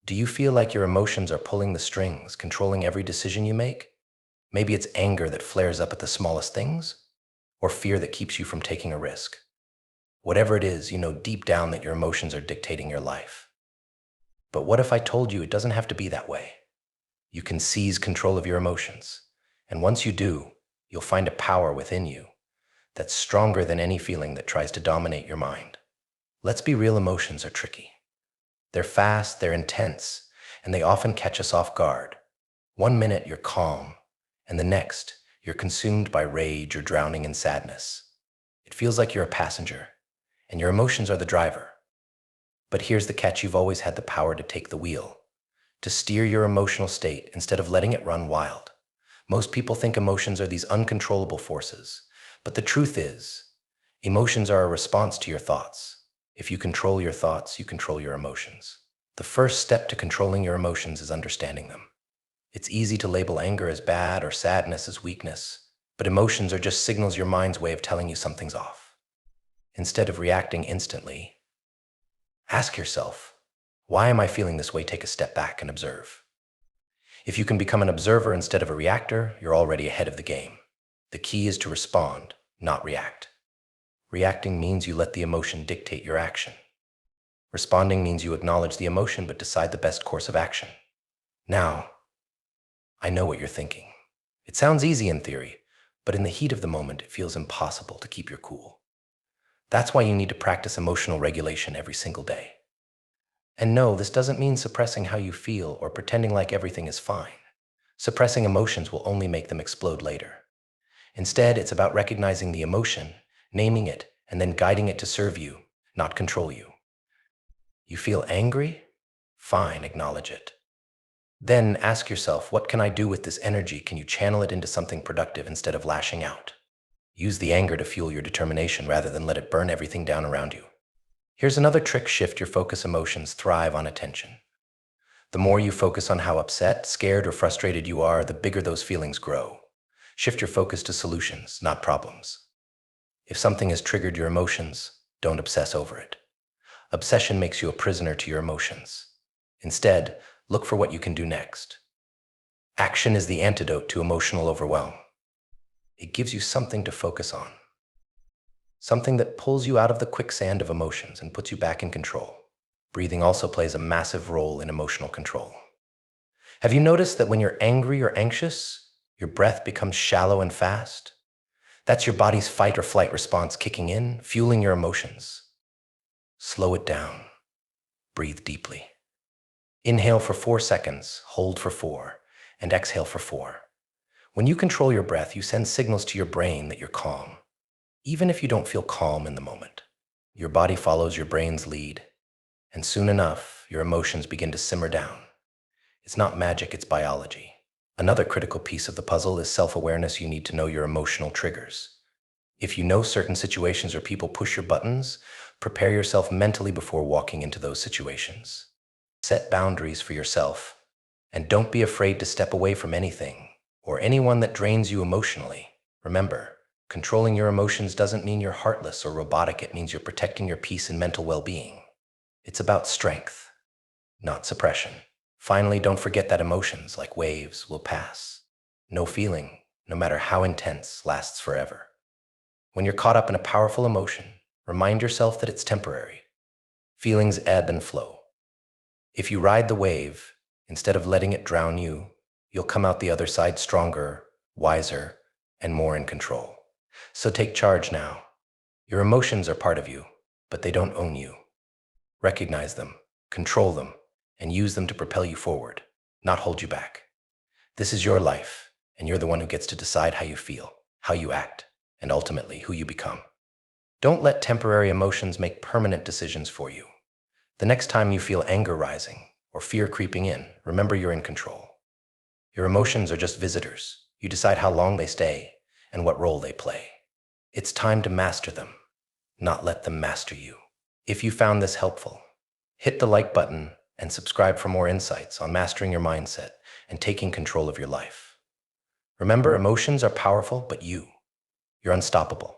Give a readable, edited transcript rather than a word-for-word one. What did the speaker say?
Do you feel like your emotions are pulling the strings, controlling every decision you make? Maybe it's anger that flares up at the smallest things, or fear that keeps you from taking a risk. Whatever it is, you know deep down that your emotions are dictating your life. But what if I told you it doesn't have to be that way? You can seize control of your emotions, and once you do, you'll find a power within you that's stronger than any feeling that tries to dominate your mind. Let's be real, emotions are tricky. They're fast, they're intense, and they often catch us off guard. One minute you're calm, and the next you're consumed by rage or drowning in sadness. It feels like you're a passenger, and your emotions are the driver. But here's the catch: you've always had the power to take the wheel, to steer your emotional state instead of letting it run wild. Most people think emotions are these uncontrollable forces, but the truth is, emotions are a response to your thoughts. If you control your thoughts, you control your emotions. The first step to controlling your emotions is understanding them. It's easy to label anger as bad or sadness as weakness, but emotions are just signals your mind's way of telling you something's off. Instead of reacting instantly, ask yourself, why am I feeling this way? Take a step back and observe. If you can become an observer instead of a reactor, you're already ahead of the game. The key is to respond, not react. Reacting means you let the emotion dictate your action. Responding means you acknowledge the emotion but decide the best course of action. Now, I know what you're thinking. It sounds easy in theory, but in the heat of the moment, it feels impossible to keep your cool. That's why you need to practice emotional regulation every single day. And no, this doesn't mean suppressing how you feel or pretending like everything is fine. Suppressing emotions will only make them explode later. Instead, it's about recognizing the emotion, naming it, and then guiding it to serve you, not control you. You feel angry? Fine, acknowledge it. Then ask yourself, what can I do with this energy? Can you channel it into something productive instead of lashing out? Use the anger to fuel your determination rather than let it burn everything down around you. Here's another trick: shift your focus. Emotions thrive on attention. The more you focus on how upset, scared, or frustrated you are, the bigger those feelings grow. Shift your focus to solutions, not problems. If something has triggered your emotions, don't obsess over it. Obsession makes you a prisoner to your emotions. Instead, look for what you can do next. Action is the antidote to emotional overwhelm. It gives you something to focus on, something that pulls you out of the quicksand of emotions and puts you back in control. Breathing also plays a massive role in emotional control. Have you noticed that when you're angry or anxious, your breath becomes shallow and fast? That's your body's fight or flight response kicking in, fueling your emotions. Slow it down. Breathe deeply. Inhale for 4 seconds, hold for 4, and exhale for 4. When you control your breath, you send signals to your brain that you're calm. Even if you don't feel calm in the moment, your body follows your brain's lead, and soon enough, your emotions begin to simmer down. It's not magic, it's biology. Another critical piece of the puzzle is self-awareness. You need to know your emotional triggers. If you know certain situations or people push your buttons, prepare yourself mentally before walking into those situations. Set boundaries for yourself, and don't be afraid to step away from anything or anyone that drains you emotionally. Remember, controlling your emotions doesn't mean you're heartless or robotic. It means you're protecting your peace and mental well-being. It's about strength, not suppression. Finally, don't forget that emotions, like waves, will pass. No feeling, no matter how intense, lasts forever. When you're caught up in a powerful emotion, remind yourself that it's temporary. Feelings ebb and flow. If you ride the wave, instead of letting it drown you, you'll come out the other side stronger, wiser, and more in control. So take charge now. Your emotions are part of you, but they don't own you. Recognize them, control them, and use them to propel you forward, not hold you back. This is your life, and you're the one who gets to decide how you feel, how you act, and ultimately who you become. Don't let temporary emotions make permanent decisions for you. The next time you feel anger rising or fear creeping in, remember you're in control. Your emotions are just visitors. You decide how long they stay and what role they play. It's time to master them, not let them master you. If you found this helpful, hit the like button and subscribe for more insights on mastering your mindset and taking control of your life. Remember, emotions are powerful, but you're unstoppable.